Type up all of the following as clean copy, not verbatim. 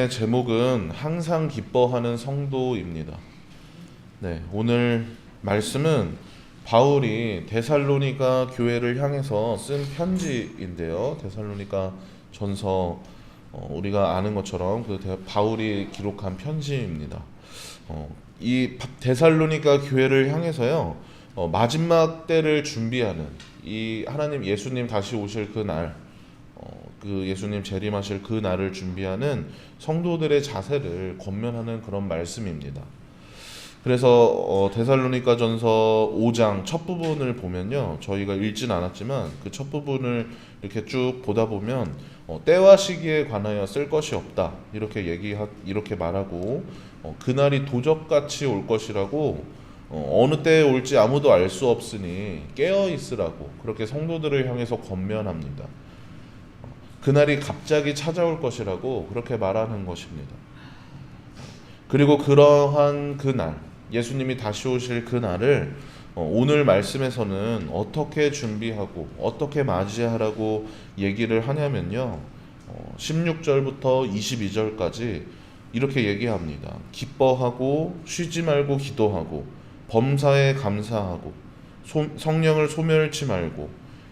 제목은 항상 기뻐하는 성도입니다. 네, 오늘 말씀은 바울이 데살로니가 교회를 향해서 쓴 편지인데요. 데살로니가 전서 우리가 아는 것처럼 바울이 기록한 편지입니다. 이 데살로니가 교회를 향해서요. 마지막 때를 준비하는 이 하나님 예수님 다시 오실 그 날, 그 예수님 재림하실 그 날을 준비하는 성도들의 자세를 권면하는 그런 말씀입니다. 그래서 데살로니가전서 5장 첫 부분을 보면요, 저희가 읽진 않았지만 그 첫 부분을 이렇게 쭉 보다 보면 때와 시기에 관하여 쓸 것이 없다 이렇게 말하고 그날이 도적같이 올 것이라고 어느 때에 올지 아무도 알 수 없으니 깨어 있으라고 그렇게 성도들을 향해서 권면합니다. 그날이 갑자기 찾아올 것이라고 그렇게 말하는 것입니다. 그리고 그러한 그날, 예수님이 다시 오실 그날을 오늘 말씀에서는 어떻게 준비하고 어떻게 맞이하라고 얘기를 하냐면요, 16절부터 22절까지 이렇게 얘기합니다. 기뻐하고 쉬지 말고 기도하고 범사에 감사하고 성령을 소멸치 말고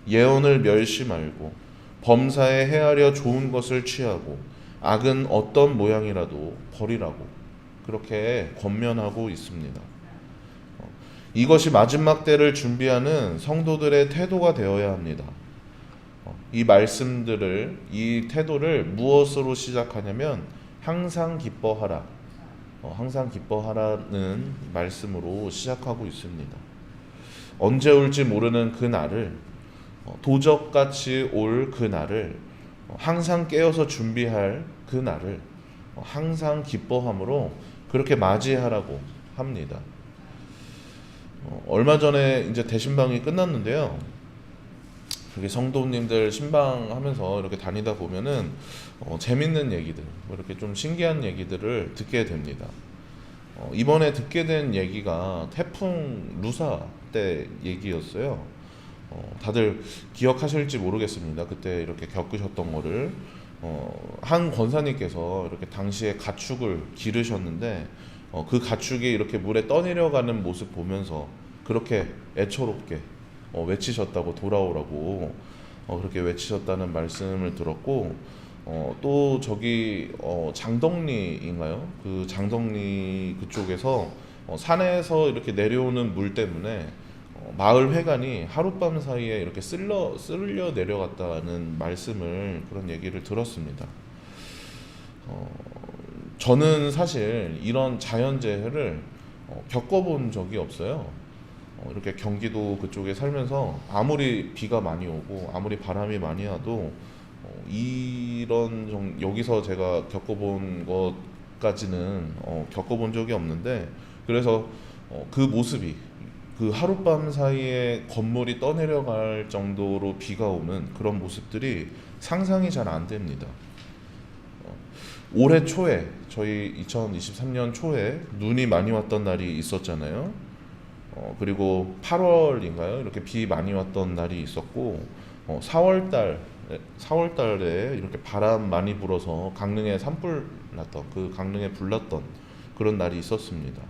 예언을 멸시 말고 범사에 헤아려 좋은 것을 취하고 악은 어떤 모양이라도 버리라고 그렇게 권면하고 있습니다. 이것이 마지막 때를 준비하는 성도들의 태도가 되어야 합니다. 이 말씀들을, 이 태도를 무엇으로 시작하냐면 항상 기뻐하라, 항상 기뻐하라는 말씀으로 시작하고 있습니다. 언제 올지 모르는 그 날을, 도적같이 올 그 날을, 항상 깨어서 준비할 그 날을 항상 기뻐함으로 그렇게 맞이하라고 합니다. 얼마 전에 이제 대신방이 끝났는데요. 그게 성도님들 신방하면서 이렇게 다니다 보면은 재밌는 얘기들, 이렇게 좀 신기한 얘기들을 듣게 됩니다. 이번에 듣게 된 얘기가 태풍 루사 때 얘기였어요. 다들 기억하실지 모르겠습니다. 그때 이렇게 겪으셨던 거를 한 권사님께서 이렇게 당시에 가축을 기르셨는데 그 가축이 이렇게 물에 떠내려가는 모습 보면서 그렇게 애처롭게 외치셨다고, 돌아오라고 그렇게 외치셨다는 말씀을 들었고, 또 저기 장덕리인가요? 그 장덕리 그쪽에서 산에서 이렇게 내려오는 물 때문에 마을 회관이 하룻밤 사이에 이렇게 쓸려 내려갔다는 말씀을, 그런 얘기를 들었습니다. 저는 사실 이런 자연재해를 겪어본 적이 없어요. 이렇게 경기도 그쪽에 살면서 아무리 비가 많이 오고 아무리 바람이 많이 와도 여기서 제가 겪어본 것까지는 겪어본 적이 없는데, 그래서 그 모습이, 그 하룻밤 사이에 건물이 떠내려갈 정도로 비가 오는 그런 모습들이 상상이 잘 안 됩니다. 올해 초에, 저희 2023년 초에 눈이 많이 왔던 날이 있었잖아요. 그리고 8월인가요? 이렇게 비 많이 왔던 날이 있었고, 4월달에 이렇게 바람 많이 불어서 강릉에 강릉에 불났던 그런 날이 있었습니다.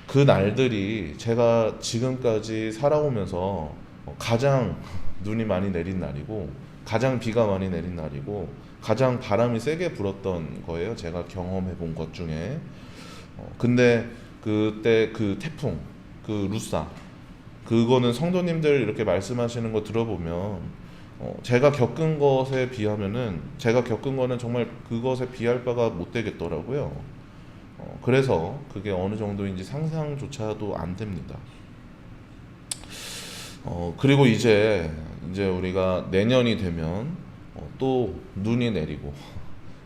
그 날들이 제가 지금까지 살아오면서 가장 눈이 많이 내린 날이고, 가장 비가 많이 내린 날이고, 가장 바람이 세게 불었던 거예요. 제가 경험해 본 것 중에. 근데 그때 그 태풍, 그 루사, 그거는 성도님들 이렇게 말씀하시는 거 들어보면 제가 겪은 것에 비하면은, 제가 겪은 거는 정말 그것에 비할 바가 못 되겠더라고요. 그래서 그게 어느 정도인지 상상조차도 안 됩니다. 그리고 이제 우리가 내년이 되면 또 눈이 내리고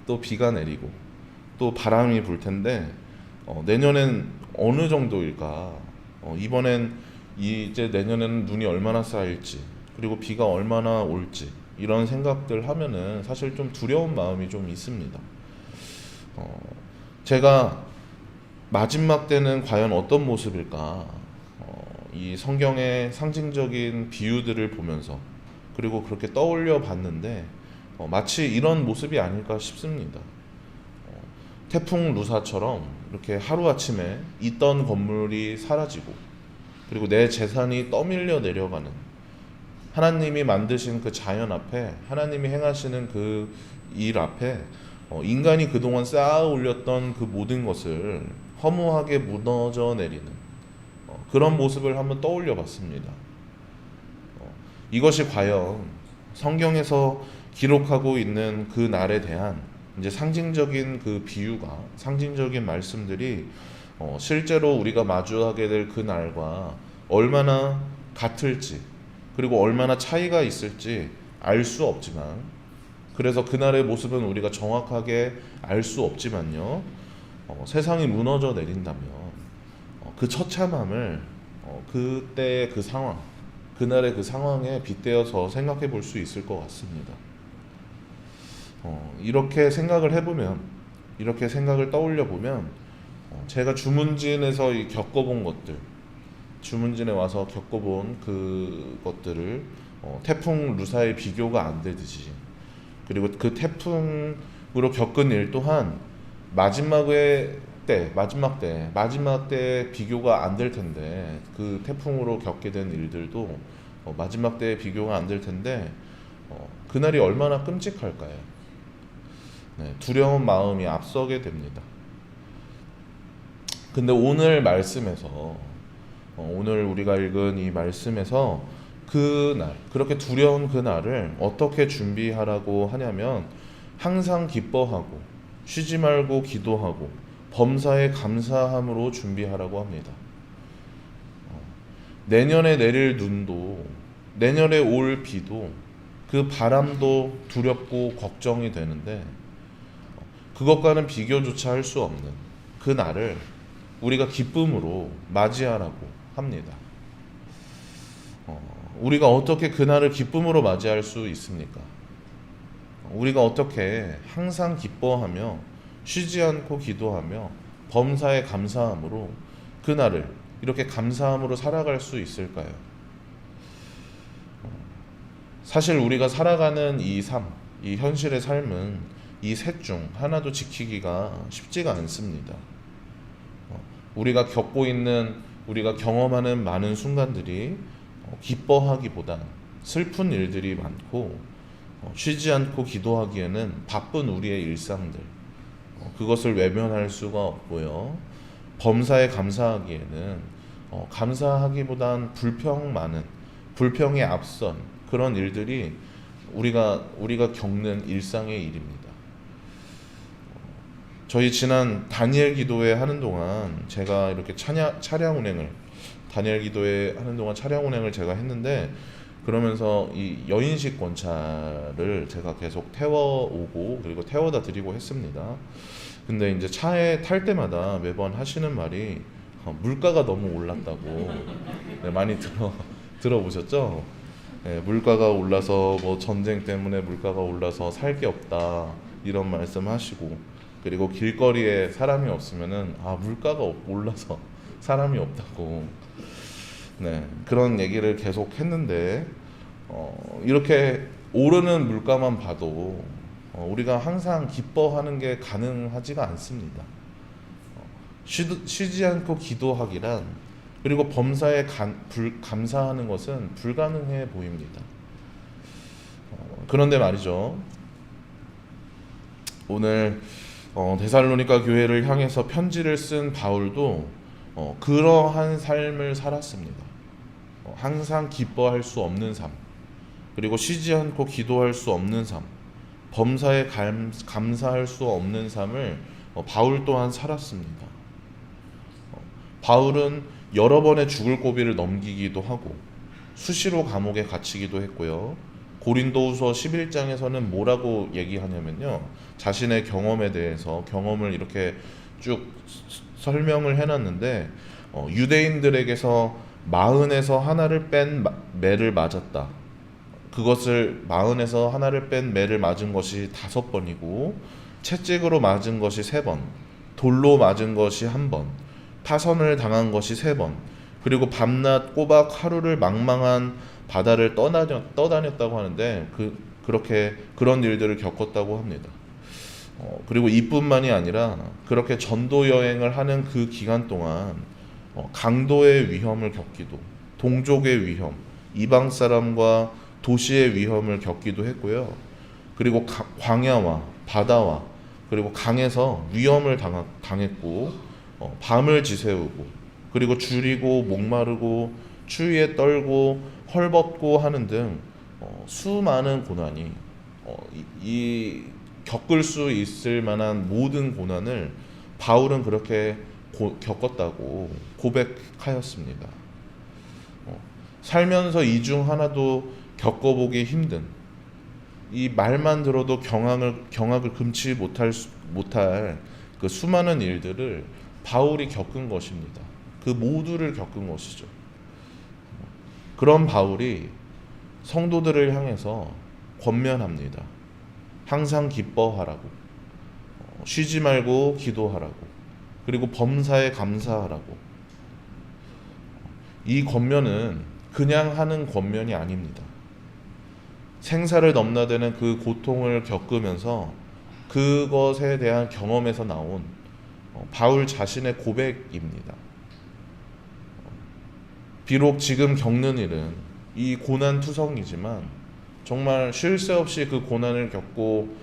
또 비가 내리고 또 바람이 불 텐데, 내년엔 어느 정도일까? 이제 내년에는 눈이 얼마나 쌓일지, 그리고 비가 얼마나 올지, 이런 생각들 하면은 사실 좀 두려운 마음이 좀 있습니다. 제가 마지막 때는 과연 어떤 모습일까? 이 성경의 상징적인 비유들을 보면서, 그리고 그렇게 떠올려 봤는데 마치 이런 모습이 아닐까 싶습니다. 태풍 루사처럼 이렇게 하루아침에 있던 건물이 사라지고, 그리고 내 재산이 떠밀려 내려가는, 하나님이 만드신 그 자연 앞에, 하나님이 행하시는 그 일 앞에 인간이 그동안 쌓아 올렸던 그 모든 것을 허무하게 무너져 내리는 그런 모습을 한번 떠올려 봤습니다. 이것이 과연 성경에서 기록하고 있는 그 날에 대한 이제 상징적인 그 비유가, 상징적인 말씀들이 실제로 우리가 마주하게 될 그 날과 얼마나 같을지, 그리고 얼마나 차이가 있을지 알 수 없지만, 그래서 그날의 모습은 우리가 정확하게 알 수 없지만요, 세상이 무너져 내린다면 그 처참함을 그때의 그 상황, 그날의 그 상황에 빗대어서 생각해 볼 수 있을 것 같습니다. 이렇게 생각을 해보면, 이렇게 생각을 떠올려 보면, 제가 주문진에서 겪어본 것들, 주문진에 와서 겪어본 그 것들을 태풍 루사의 비교가 안 되듯이, 그리고 그 태풍으로 겪은 일 또한 마지막 때 비교가 안 될 텐데, 그 태풍으로 겪게 된 일들도 마지막 때에 비교가 안 될 텐데, 그날이 얼마나 끔찍할까요? 네, 두려운 마음이 앞서게 됩니다. 근데 오늘 말씀에서, 오늘 우리가 읽은 이 말씀에서 그날, 그렇게 두려운 그날을 어떻게 준비하라고 하냐면, 항상 기뻐하고 쉬지 말고 기도하고 범사에 감사함으로 준비하라고 합니다. 내년에 내릴 눈도, 내년에 올 비도, 그 바람도 두렵고 걱정이 되는데, 그것과는 비교조차 할 수 없는 그 날을 우리가 기쁨으로 맞이하라고 합니다. 우리가 어떻게 그날을 기쁨으로 맞이할 수 있습니까? 우리가 어떻게 항상 기뻐하며 쉬지 않고 기도하며 범사에 감사함으로 그날을 이렇게 감사함으로 살아갈 수 있을까요? 사실 우리가 살아가는 이 삶, 이 현실의 삶은 이 셋 중 하나도 지키기가 쉽지가 않습니다. 우리가 겪고 있는, 우리가 경험하는 많은 순간들이 기뻐하기보다 슬픈 일들이 많고, 쉬지 않고 기도하기에는 바쁜 우리의 일상들, 그것을 외면할 수가 없고요. 범사에 감사하기에는 감사하기보단 불평에 앞선 그런 일들이 우리가 겪는 일상의 일입니다. 저희 지난 다니엘 기도회 하는 동안 제가 이렇게 차량 운행을, 다니엘 기도회 하는 동안 차량 운행을 제가 했는데, 그러면서 이 여인식 권차를 제가 계속 태워오고 그리고 태워다 드리고 했습니다. 근데 이제 차에 탈 때마다 매번 하시는 말이 물가가 너무 올랐다고. 네, 많이 들어보셨죠? 네, 물가가 올라서 뭐 전쟁 때문에 물가가 올라서 살 게 없다 이런 말씀하시고, 그리고 길거리에 사람이 없으면은 물가가 올라서 사람이 없다고, 네, 그런 얘기를 계속 했는데, 이렇게 오르는 물가만 봐도 우리가 항상 기뻐하는 게 가능하지가 않습니다. 쉬지 않고 기도하기란, 그리고 범사에 감사하는 것은 불가능해 보입니다. 그런데 말이죠, 오늘 데살로니가 교회를 향해서 편지를 쓴 바울도 그러한 삶을 살았습니다. 항상 기뻐할 수 없는 삶, 그리고 쉬지 않고 기도할 수 없는 삶, 범사에 감사할 수 없는 삶을 바울 또한 살았습니다. 바울은 여러 번의 죽을 고비를 넘기기도 하고 수시로 감옥에 갇히기도 했고요. 고린도후서 11장에서는 뭐라고 얘기하냐면요, 자신의 경험에 대해서, 경험을 이렇게 쭉 설명을 해놨는데, 유대인들에게서 40에서 하나를 뺀 매를 맞았다. 그것을 40에서 하나를 뺀 매를 맞은 것이 5번이고, 채찍으로 맞은 것이 3번, 돌로 맞은 것이 1번, 파선을 당한 것이 3번, 그리고 밤낮 꼬박 하루를 망망한 바다를 떠다녔다고 하는데, 그렇게 그런 일들을 겪었다고 합니다. 그리고 이뿐만이 아니라 그렇게 전도 여행을 하는 그 기간 동안 강도의 위험을 겪기도, 동족의 위험, 이방 사람과 도시의 위험을 겪기도 했고요. 그리고 광야와 바다와 그리고 강에서 위험을 당했고, 밤을 지새우고, 그리고 줄이고 목마르고 추위에 떨고 헐벗고 하는 등 수많은 고난이 이 겪을 수 있을 만한 모든 고난을 바울은 그렇게 겪었다고 고백하였습니다. 살면서 이 중 하나도 겪어보기 힘든, 이 말만 들어도 경악을 금치 못할 그 수많은 일들을 바울이 겪은 것입니다. 그 모두를 겪은 것이죠. 그런 바울이 성도들을 향해서 권면합니다. 항상 기뻐하라고, 쉬지 말고 기도하라고, 그리고 범사에 감사하라고. 이 권면은 그냥 하는 권면이 아닙니다. 생사를 넘나드는 그 고통을 겪으면서 그것에 대한 경험에서 나온 바울 자신의 고백입니다. 비록 지금 겪는 일은 이 고난투성이지만 정말 쉴 새 없이 그 고난을 겪고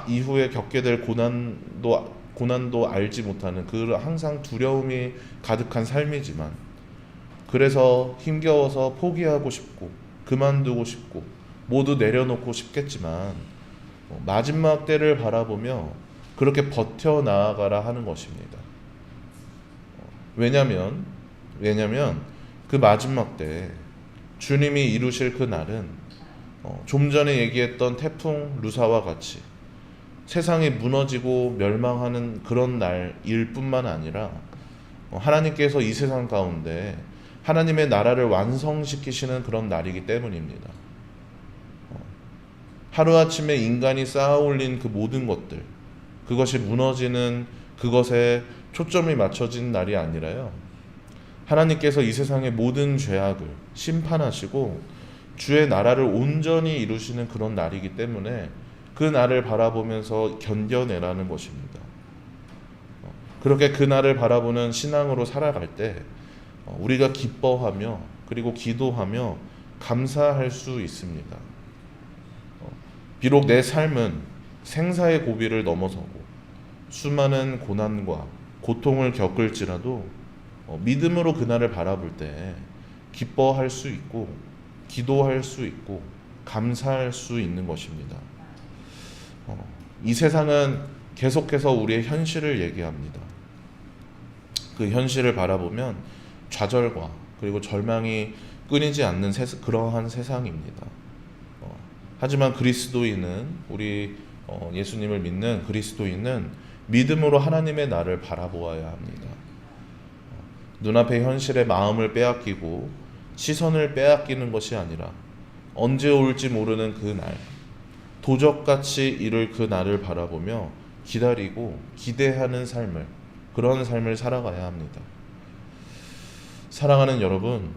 이후에 겪게 될 고난도 알지 못하는 그 항상 두려움이 가득한 삶이지만, 그래서 힘겨워서 포기하고 싶고 그만두고 싶고 모두 내려놓고 싶겠지만 마지막 때를 바라보며 그렇게 버텨 나아가라 하는 것입니다. 왜냐하면 그 마지막 때 주님이 이루실 그 날은 좀 전에 얘기했던 태풍 루사와 같이 세상이 무너지고 멸망하는 그런 날일 뿐만 아니라 하나님께서 이 세상 가운데 하나님의 나라를 완성시키시는 그런 날이기 때문입니다. 하루아침에 인간이 쌓아올린 그 모든 것들, 그것이 무너지는 그것에 초점이 맞춰진 날이 아니라요, 하나님께서 이 세상의 모든 죄악을 심판하시고 주의 나라를 온전히 이루시는 그런 날이기 때문에 그 날을 바라보면서 견뎌내라는 것입니다. 그렇게 그 날을 바라보는 신앙으로 살아갈 때 우리가 기뻐하며 그리고 기도하며 감사할 수 있습니다. 비록 내 삶은 생사의 고비를 넘어서고 수많은 고난과 고통을 겪을지라도 믿음으로 그날을 바라볼 때 기뻐할 수 있고 기도할 수 있고 감사할 수 있는 것입니다. 이 세상은 계속해서 우리의 현실을 얘기합니다. 그 현실을 바라보면 좌절과 그리고 절망이 끊이지 않는 그러한 세상입니다. 하지만 그리스도인은, 우리 예수님을 믿는 그리스도인은 믿음으로 하나님의 나를 바라보아야 합니다. 눈앞의 현실에 마음을 빼앗기고 시선을 빼앗기는 것이 아니라 언제 올지 모르는 그 날, 도적같이 이를 그 날을 바라보며 기다리고 기대하는 그런 삶을 살아가야 합니다. 사랑하는 여러분,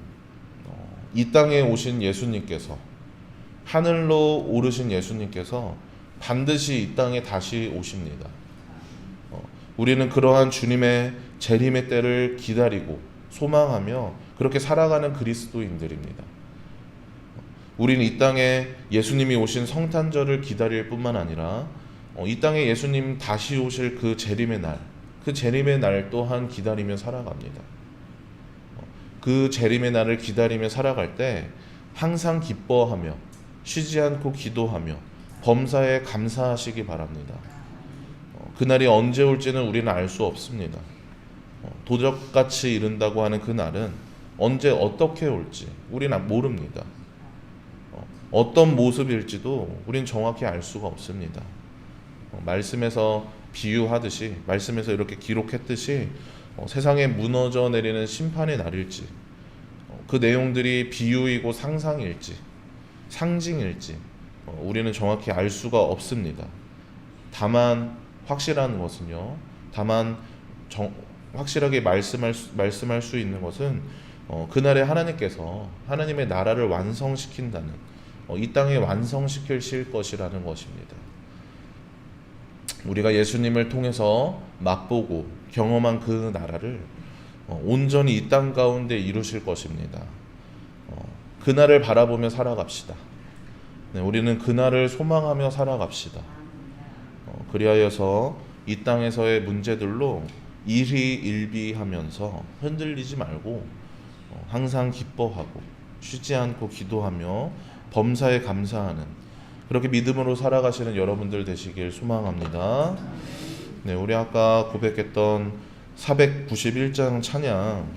이 땅에 오신 예수님께서, 하늘로 오르신 예수님께서 반드시 이 땅에 다시 오십니다. 우리는 그러한 주님의 재림의 때를 기다리고 소망하며 그렇게 살아가는 그리스도인들입니다. 우리는 이 땅에 예수님이 오신 성탄절을 기다릴 뿐만 아니라 이 땅에 예수님 다시 오실 그 재림의 날 또한 기다리며 살아갑니다. 그 재림의 날을 기다리며 살아갈 때 항상 기뻐하며 쉬지 않고 기도하며 범사에 감사하시기 바랍니다. 그날이 언제 올지는 우리는 알 수 없습니다. 도적같이 이른다고 하는 그 날은 언제 어떻게 올지 우리는 모릅니다. 어떤 모습일지도 우린 정확히 알 수가 없습니다. 말씀에서 비유하듯이, 말씀에서 이렇게 기록했듯이 세상에 무너져 내리는 심판의 날일지, 그 내용들이 비유이고 상징일지 우리는 정확히 알 수가 없습니다. 다만 확실한 것은요, 확실하게 말씀할 수 있는 것은 그날에 하나님께서 하나님의 나라를 완성시킨다는, 이 땅에 완성시키실 것이라는 것입니다. 우리가 예수님을 통해서 맛보고 경험한 그 나라를 온전히 이 땅 가운데 이루실 것입니다. 그날을 바라보며 살아갑시다. 네, 우리는 그날을 소망하며 살아갑시다. 그리하여서 이 땅에서의 문제들로 일희일비하면서 흔들리지 말고 항상 기뻐하고 쉬지 않고 기도하며 범사에 감사하는 그렇게 믿음으로 살아가시는 여러분들 되시길 소망합니다. 네, 우리 아까 고백했던 491장 찬양